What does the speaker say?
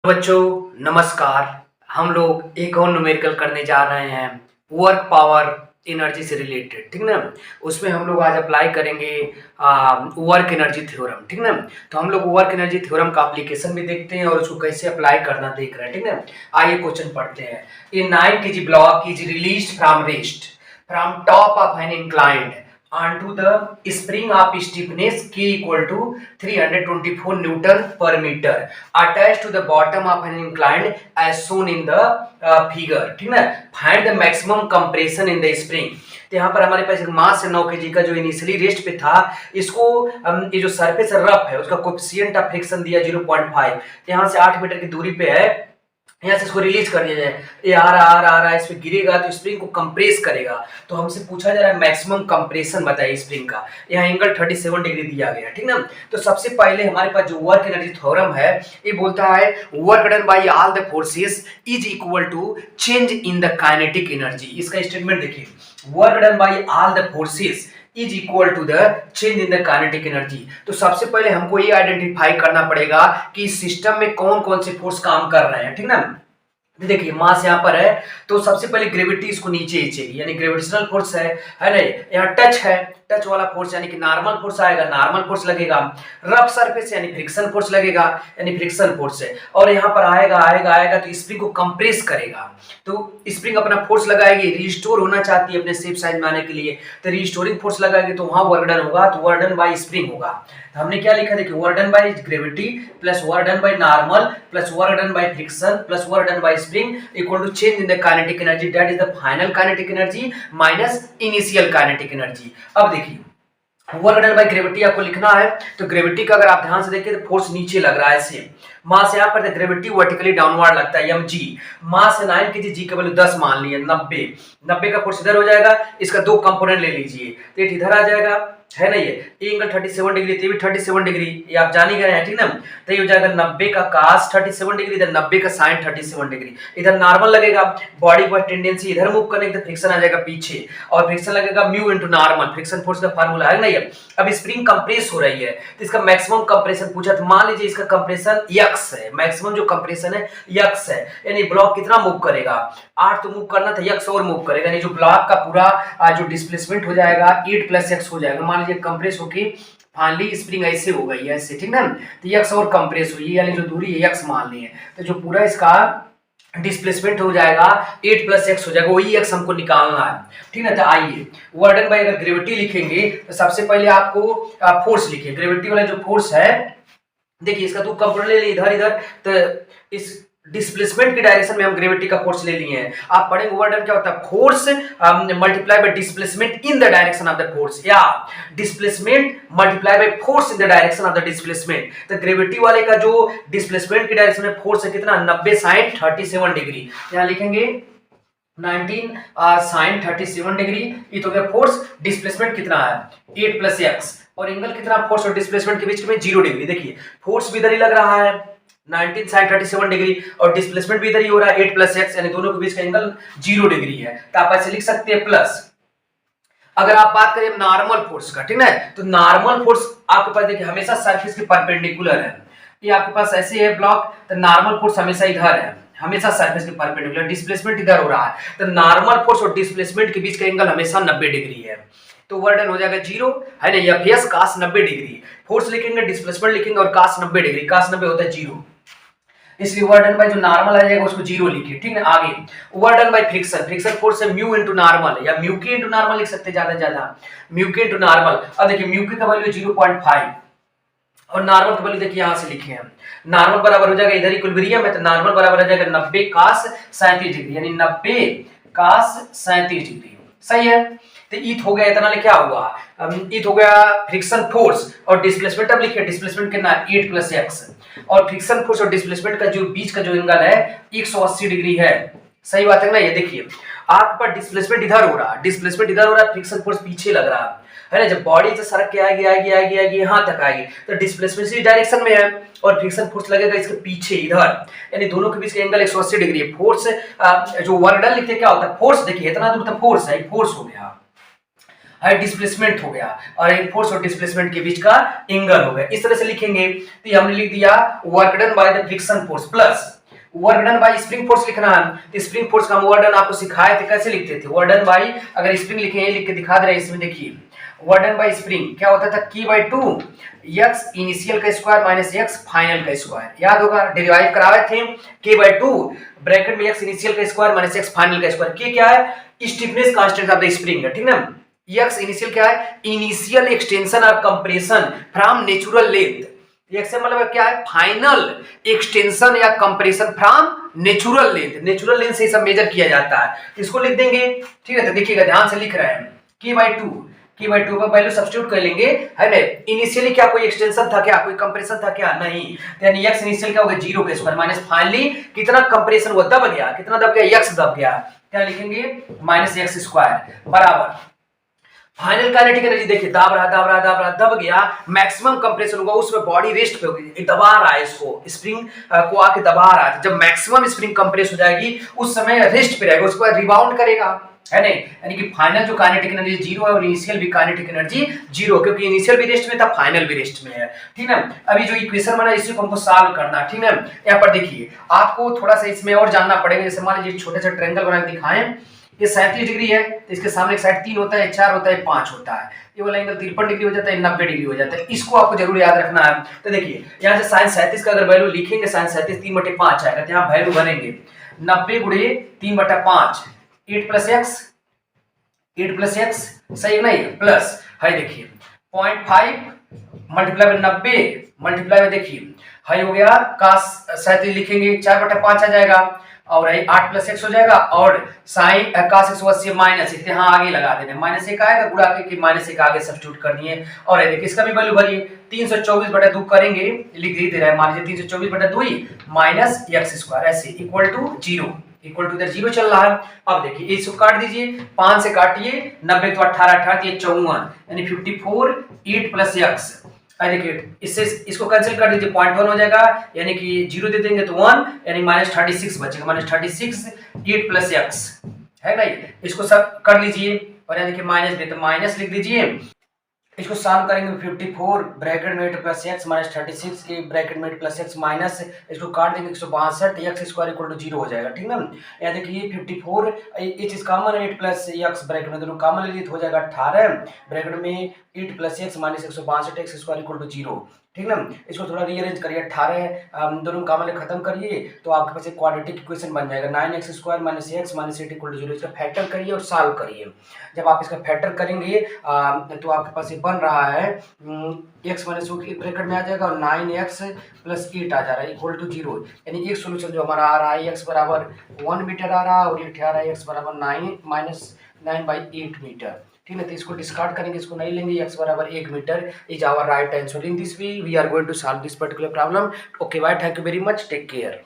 बच्चों नमस्कार। हम लोग एक और न्यूमेरिकल करने जा रहे हैं वर्क पावर एनर्जी से रिलेटेड, ठीक ना। उसमें हम लोग आज अप्लाई करेंगे वर्क एनर्जी थ्योरम, ठीक ना। तो हम लोग वर्क एनर्जी थ्योरम का एप्लीकेशन भी देखते हैं और उसको कैसे अप्लाई करना देख रहे हैं, ठीक ना। आइए क्वेश्चन पढ़ते हैं। ए 9 kg block is released from rest from top of an inclined onto the spring of stiffness K equal to 324 Newton per meter attached to the bottom of an incline as shown in the figure, ठीक ना। find the maximum compression in the spring। तो यहाँ पर हमारे पास एक मास है 9 kg का जो इनिशियली रेस्ट पे था। इसको ये जो सरफेस रफ है उसका कोएफिशिएंट ऑफ फ्रिक्शन दिया 0.5। यहाँ से 8 मीटर की दूरी पे है। यहाँ से इसको रिलीज कर दिया जाए, ये आ रहा इस पे गिरेगा तो स्प्रिंग को कंप्रेस करेगा। तो हमसे पूछा जा रहा है मैक्सिमम कंप्रेशन बताइए स्प्रिंग का। यहाँ एंगल 37 डिग्री दिया गया, ठीक ना। तो सबसे पहले हमारे पास जो वर्क एनर्जी थ्योरम है ये बोलता है work done by all the forces is equal to change in the kinetic energy. इसका स्टेटमेंट देखिए, work done by all the forces is equal to the change in the kinetic energy. तो सबसे पहले हमको ये आइडेंटिफाई करना पड़ेगा कि सिस्टम में कौन कौन से फोर्स काम कर रहे हैं, ठीक ना। देखिए मास यहाँ पर है तो सबसे पहले ग्रेविटी इसको नीचे खींचेगी, यानी ग्रेविटेशनल फोर्स है ना। यहाँ टच है, टच वाला फोर्स यानी कि नॉर्मल फोर्स आएगा, नॉर्मल फोर्स लगेगा। रफ सरफेस यानी फ्रिक्शन फोर्स लगेगा, यानी फ्रिक्शन फोर्स है। और यहाँ पर आएगा तो स्प्रिंग को कंप्रेस करेगा। तो स्प्रिंग अपना फोर्स लगाएगी, रिस्टोर होना चाहती है अपने सेफ साइज में आने के लिए, तो रिस्टोरिंग फोर्स लगाएगी तो वहां वर्क डन होगा, तो वर्क डन बाय स्प्रिंग होगा। तो हमने क्या लिखा, देखिए work done by gravity plus work done by normal plus work done by friction plus work done by spring equal to change in the kinetic energy, that is the final kinetic energy minus initial kinetic energy. अब देखिए work done by gravity आपको लिखना है, तो gravity का अगर आप ध्यान से देखिए तो फोर्स नीचे लग रहा है सेम। मास यहाँ पर ग्रेविटी वर्टिकली डाउनवर्ड लगता है mg। मास है 9 kg, जी का वैल्यू 10 मान लिया, 90 का फोर्स इधर हो जाएगा। इसका दो कंपोनेंट ले लीजिए तो ये इधर आ जाएगा, है ना। ये एंगल 37 डिग्री, ये भी 37 डिग्री, ये आप जान ही गए हैं, ठीक ना। तो ये हो जाएगा 90 का cos 37 डिग्री, इधर 90 का sin 37 डिग्री। इधर नॉर्मल लगेगा, बॉडी को टेंडेंसी इधर मूव करने की, तो फ्रिक्शन आ जाएगा पीछे और फ्रिक्शन लगेगा mu into normal. Friction force का फार्मूला है ना ये। अब स्प्रिंग कंप्रेस हो रही है तो इसका मैक्सिमम कंप्रेशन पूछा, तो मान लीजिए इसका कंप्रेशन x है, मैक्सिमम जो कंप्रेशन है x है, यानी ब्लॉक कितना मूव करेगा 8 तो मूव करना था, x और मूव करेगा, यानी जो ब्लॉक का पूरा जो डिस्प्लेसमेंट हो जाएगा 8 + x हो जाएगा। मान लीजिए कंप्रेस होके फाइनली स्प्रिंग ऐसे हो गई है, ऐसे, ठीक ना। तो x और कंप्रेस हुई, यानी जो दूरी है x मान ली है, तो जो पूरा इसका डिस्प्लेसमेंट हो जाएगा 8 + x हो जाएगा, वही x हमको निकालना है, ठीक है। तो आइए वर्क डन बाय अगर ग्रेविटी लिखेंगे तो सबसे पहले आपको फोर्स लिखिए। ग्रेविटी वाला जो फोर्स है देखिए, इसका दो कंपोनेंट ले लिए इधर, तो इस डिस्प्लेसमेंट की डायरेक्शन में हम ग्रेविटी का फोर्स ले लिए हैं। आप पढ़ेंगे वर्क डन क्या होता है, force multiply by displacement in the direction of the force, या displacement multiply by force in the direction of the displacement. तो ग्रेविटी वाले का जो डिस्प्लेसमेंट की डायरेक्शन में फोर्स है कितना, 90 sin 37 डिग्री। यहाँ लिखेंगे 19 sin 37 डिग्री। ये तो क्या फोर्स, डिस्प्लेसमेंट कितना है 8 + x, और एंगल कितना फोर्स और डिस्प्लेसमेंट के बीच में 0 डिग्री। देखिए फोर्स भी इधर ही लग रहा है 19 sin 37 डिग्री और डिस्प्लेसमेंट भी इधर ही हो रहा है 8 + x, यानी दोनों के बीच का एंगल 0 डिग्री है। तो आप ऐसे लिख सकते हैं प्लस। अगर आप बात करें नॉर्मल फोर्स का, ठीक है, तो नॉर्मल फोर्स आपके पास देखिए हमेशा सरफेस के परपेंडिकुलर है। ये आपके पास ऐसे है ब्लॉक, तो नॉर्मल फोर्स हमेशा इधर है, हमेशा सरफेस के परपेंडिकुलर। डिस्प्लेसमेंट इधर हो रहा है, तो नॉर्मल फोर्स और डिस्प्लेसमेंट के बीच का एंगल हमेशा 90 डिग्री है। तो वर्क डन हो जाएगा 0, है ना, या फेस cos 90 डिग्री। फोर्स लिखेंगे, डिस्प्लेसमेंट लिखेंगे और cos 90 डिग्री, cos 90 होता है 0, इसलिए वर्क डन बाय जो नॉर्मल आ जाएगा उसको 0 लिखिए, ठीक है। आगे work done by friction, friction force है म्यू इनटू नॉर्मल, या म्यू के इनटू नॉर्मल लिख सकते हैं, ज्यादा म्यू के इनटू नॉर्मल। अब देखिए म्यू के का वैल्यू 0.5 और नॉर्मल का वैल्यू देखिए यहां से लिखे हैं। नॉर्मल बराबर हो जाएगा इधर इक्विलिब्रियम है, तो नॉर्मल बराबर हो जाएगा 90 cos 37 डिग्री, यानी 90 cos 37 डिग्री, सही है। तो ईथ हो गया, इतना लिखे क्या हुआ, ईथ हो गया फ्रिक्शन फोर्स और डिस्प्लेसमेंट। अब लिखिए डिस्प्लेसमेंट कितना 8 + x, और फ्रिक्शन फोर्स और डिस्प्लेसमेंट का जो बीच का जो एंगल है 180 डिग्री है, सही बात है ना। ये देखिए आपके पास डिस्प्लेसमेंट इधर हो रहा है, डिस्प्लेसमेंट इधर हो रहा है, फ्रिक्शन फोर्स पीछे लग रहा है ना। जब बॉडी से सरक के आएगी यहाँ तक आएगी, तो डिस्प्लेसमेंट इसी डायरेक्शन में है और फ्रिक्शन फोर्स लगेगा इसके पीछे इधर, यानी दोनों के बीच का एंगल 180 डिग्री है। फोर्स जो वर्क डन लिखते क्या होता है, फोर्स देखिए इतना दूर तक फोर्स है, फोर्स हो गया। है डिस्प्लेसमेंट हो गया और एक फोर्स और डिस्प्लेसमेंट के बीच का एंगल हो गया। इस तरह से लिखेंगे तो हमने लिख दिया work done by the friction force plus work done by spring force लिखना है। तो स्प्रिंग फोर्स का हम वर्क डन आपको सिखाए थे, कैसे लिखते थे? वर्क डन बाय, अगर स्प्रिंग लिखे लिख के दिखा दे रहे हैं इसमें, देखिए वर्क डन बाय स्प्रिंग क्या होता था, K/2 x इनिशियल का स्क्वायर माइनस x फाइनल का स्क्वायर। याद होगा डेरिवेटिव कराए थे, K/2 ब्रैकेट में x इनिशियल का स्क्वायर माइनस x फाइनल का स्क्वायर। K क्या है? Stiffness constant of the spring है, ठीक ना। x इनिशियल क्या है? इनिशियल एक्सटेंशन और compression from natural length. x से मतलब क्या है? फाइनल एक्सटेंशन या compression from natural length. Natural length से सब मेजर किया जाता है, इसको लिख देंगे, ठीक है। तो देखिएगा ध्यान से लिख रहे हैं, K/2 पर वैल्यू सब्स्टिट्यूट कर लेंगे, है ना। इनिशियली क्या कोई एक्सटेंशन था क्या, कोई कंप्रेशन था क्या? नहीं। यानी x इनिशियल क्या हो गया? 0 के स्क्वायर माइनस फाइनली कितना कंप्रेशन हुआ, दब गया, कितना दब गया? x दब गया, क्या लिखेंगे? माइनस x स्क्वायर बराबर फाइनल काइनेटिक एनर्जी। देखिए दब गया, मैक्सिमम कंप्रेशन होगा, उसमें बॉडी रेस्ट पे होगी, दबा रहा है इसको, स्प्रिंग को आके दबा रहा है। जब मैक्सिमम स्प्रिंग कंप्रेस हो जाएगी उस समय रेस्ट पे रहेगा, उसके बाद रिबाउंड करेगा, है नहीं। यानी कि फाइनल जो काइनेटिक एनर्जी 0 है और इनिशियल भी काइनेटिक एनर्जी 0, क्योंकि इनिशियल भी रेस्ट में था, फाइनल भी रेस्ट में है, ठीक है। अभी जो इक्वेशन बना इसी को हमको सॉल्व करना, ठीक है। यहाँ पर देखिए आपको थोड़ा सा इसमें और जानना पड़ेगा। जैसे मान लीजिए छोटे से ट्रायंगल बना के दिखाएं, ये 37 डिग्री है, तो इसके सामने एक साइड 3 होता है, 4 होता है, 5 होता है, ये वाला एंगल 53 डिग्री हो जाता है, 90 डिग्री हो जाता है। इसको आपको जरूर याद रखना है। तो देखिए यहाँ से sin 37 का अगर वैल्यू लिखेंगे, sin 37 3/5 आएगा, तो यहाँ वैल्यू भरेंगे 90 गुणे 3/5, 8 प्लस x सही नहीं प्लस है, देखिए 0.5 मल्टीप्लाई में 90 मल्टीप्लाई में देखिए है हो गया cos 37 लिखेंगे 4/5 आ जाएगा और 8 प्लस x हो जाएगा और साइन cos 180 माइनस इतने यहाँ आगे लगा देने, माइनस 1 आएगा गुणा के माइनस 1 आगे सब्स्टिट्यूट कर दिए और देखिए इसका भी वैल्यू भरिए 324/2 करेंगे, लिख दे रहा है, मान लीजिए 324/2 माइनस x स्क्वायर ऐसे इक्वल टू 0, इक्वल टू इधर 0 चल रहा है। अब देखिए इसको काट दीजिए, 5 से काटिए, 90 तो 18 18 ये 54 यानी 54 8 प्लस x। देखिए इससे इसको कैंसिल कर दीजिए, 0.1 हो जाएगा, यानी कि 0 दे देंगे तो 1 यानी -36 बचेगा, -36 8 प्लस x है ना। इसको सब कर लीजिए और यहाँ देखिए माइनस भी, तो माइनस लिख दीजिए। इसको सॉल्व करेंगे 54 ब्रैकेट में 8 प्लस x माइनस 36 के ब्रैकेट में 8 प्लस x माइनस इसको काट देंगे 162 x स्क्वायर इक्वल टू 0 हो जाएगा, ठीक ना। यहाँ देखिए 54 ये चीज कॉमन है, 8 प्लस x ब्रैकेट में दोनों कॉमन ले लिए तो हो जाएगा 18 ब्रैकेट में 8 plus x minus 162 x square equal to 0, ठीक ना। इसको थोड़ा रीअरेंज करिए, 18 दोनों कॉमन खत्म करिए तो आपके पास एक क्वाड्रेटिक इक्वेशन बन जाएगा 9x square minus x minus 8 equal to 0। इसका फैक्टर करिए और सॉल्व करिए। जब आप इसका फैक्टर करेंगे तो आपके पास ये बन रहा है x माइनस ब्रैकेट में आ जाएगा और 9x प्लस 8 आ जा रहा है इक्वल टू 0, यानी एक सोल्यूशन जो हमारा आ रहा है x बराबर 1 मीटर आ रहा है और ये आ रहा है x बराबर 9 माइनस 9/8 मीटर, ठीक है। तो इसको डिस्कार्ड करेंगे, इसको नहीं लेंगे, x बराबर 1 metre is our right answer. In this way we are going to solve this particular problem. Okay bye, thank you very much, take care.